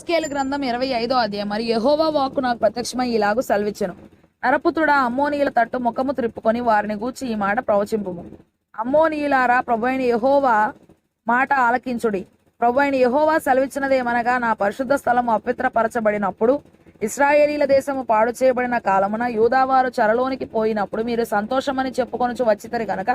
యెహెజ్కేలు గ్రంథం 25వ అధ్యాయం. మరియు యెహోవా వాక్కు నాకు ప్రత్యక్షమై ఇలాగు సెలవిచ్చెను. నరపుత్రుడా, అమ్మోనీయుల తట్టు ముఖము త్రిప్పుకొని వారిని గూర్చి ఈ మాట ప్రవచింపుము. అమ్మోనీయులారా, ప్రభువైన యెహోవా మాట ఆలకించుడి. ప్రభువైన యెహోవా సెలవిచ్చినదేమనగా, నా పరిశుద్ధ స్థలము అపవిత్రపరచబడినప్పుడు, ఇశ్రాయేలీల దేశము పాడు చేయబడిన కాలమున యూదావారు చెరలోనికి పోయినప్పుడు మీరు సంతోషమని చెప్పుకొనుచు వచ్చితిరి గనక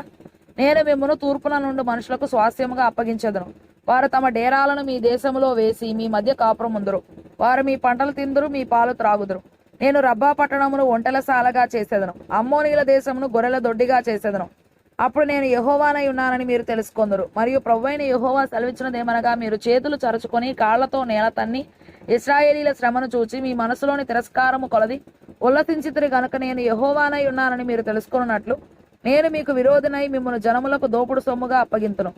నేను మిమ్మును తూర్పున నుండి మనుషులకు స్వాస్థ్యముగా అప్పగించెదను. వారు తమ డేరాలను మీ దేశములో వేసి మీ మధ్య కాపురముందురు. వారు మీ పంటలు తిందురు, మీ పాలు త్రాగుదురు. నేను రబ్బా పట్టణమును ఒంటెలసాలగా చేసేదను, అమ్మోనీయుల దేశమును గొర్రెల దొడ్డిగా చేసేదను. అప్పుడు నేను యెహోవానై ఉన్నానని మీరు తెలుసుకొందురు. మరియు ప్రభువైన యెహోవా సెలవిచ్చినదేమనగా, మీరు చేతులు చరుచుకొని కాళ్లతో నేల తన్ని ఇశ్రాయేలీల శ్రమను చూచి మీ మనసులోని తిరస్కారము కొలది ఉల్లసించితిరి గనుక నేను యెహోవానై ఉన్నానని మీరు తెలుసుకొనున్నట్లు నేను మీకు విరోధినై మిమ్మల్ని జనములకు దోపుడు సొమ్ముగా అప్పగింతును.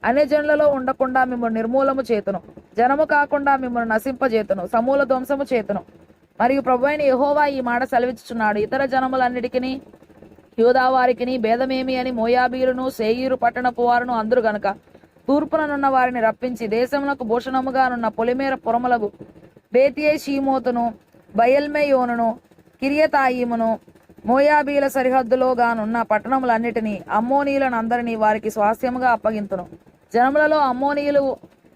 అన్యజనులలో ఉండకుండా మిమ్మల్ని నిర్మూలము చేతును, జనము కాకుండా మిమ్మల్ని నశింపజేతును, సమూల ధ్వంసము చేతును. మరియు ప్రభువైన యెహోవా ఈ మాట సెలవిచ్చుచున్నాడు, ఇతర జనములన్నిటికీ యూదావారికిని భేదమేమి అని మోయాబీయులను శేయీరు పట్టణపు వారును అందరు గనుక తూర్పుననున్న వారిని రప్పించి దేశమునకు భూషణముగానున్న పొలిమేర పురములకు బేతియేషీమోతును, బయల్మెయోనును, కిరియతాయిమును, మోయాబీల సరిహద్దులోగానున్న పట్టణములన్నిటినీ అమ్మోనీయులను అందరినీ వారికి స్వాస్థ్యముగా అప్పగింతును. జనములలో అమ్మోనీయులు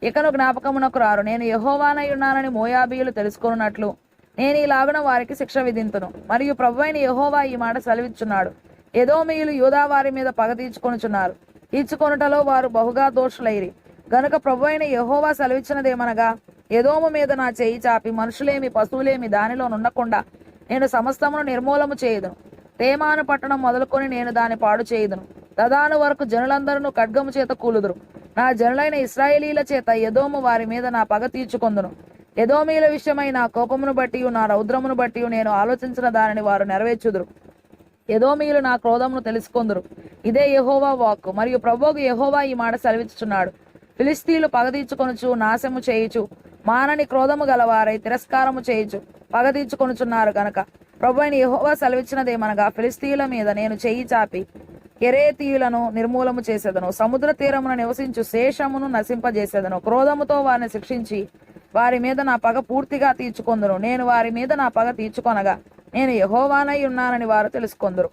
ఇకను జ్ఞాపకమునకు రారు. నేను యెహోవానై ఉన్నానని మోయాబీయులు తెలుసుకొనున్నట్లు నేను ఇలాగున వారికి శిక్ష విధింతును. మరియు ప్రభువైన యెహోవా ఈ మాట సెలవిచ్చున్నాడు, ఎదోమీయులు యూదా వారి మీద పగ తీర్చుకొనుచున్నారు. తీర్చుకొనుటలో వారు బహుగా దోషులైరి గనుక ప్రభువైన యెహోవా సెలవిచ్చినదేమనగా, ఎదోము మీద నా చేయి చాపి మనుషులేమి పశువులేమి దానిలో నుండకుండా నేను సమస్తమును నిర్మూలము చేయుదును. తేమాను పట్టణం మొదలుకొని నేను దాన్ని పాడు చేయుదును. దదాను వరకు జనులందరూ ఖడ్గము చేత కూలుదురు. నా జనులైన ఇశ్రాయేలీల చేత ఎదోము వారి మీద నా పగ తీర్చుకొందును. ఎదోమీల విషయమై నా కోపమును బట్టి నా రౌద్రమును బట్టి నేను ఆలోచించిన దానిని వారు నెరవేర్చుదురు. ఎదోమీయులు నా క్రోధమును తెలుసుకొందురు. ఇదే యెహోవా వాక్కు. మరియు ప్రభువుకు యెహోవా ఈ మాట సెలవిచ్చుచున్నాడు, ఫిలిష్తీయులు పగ తీర్చుకొనుచు నాశము చేయుచు మానని క్రోధము గలవారై తిరస్కారము చేయుచు పగ తీర్చుకొనుచున్నారు గనక ప్రభువైన యెహోవా సెలవిచ్చినదేమనగా, ఫిలిష్తీయుల మీద నేను చెయ్యి చాపి కెరేతీయులను నిర్మూలము చేసేదను. సముద్ర తీరమున నివసించు శేషమును నశింపజేసేదను. క్రోధముతో వారిని శిక్షించి వారి మీద నా పగ పూర్తిగా తీర్చుకొందును. నేను వారి మీద నా పగ తీర్చుకొనగా నేను యెహోవానై ఉన్నానని వారు తెలుసుకొందురు.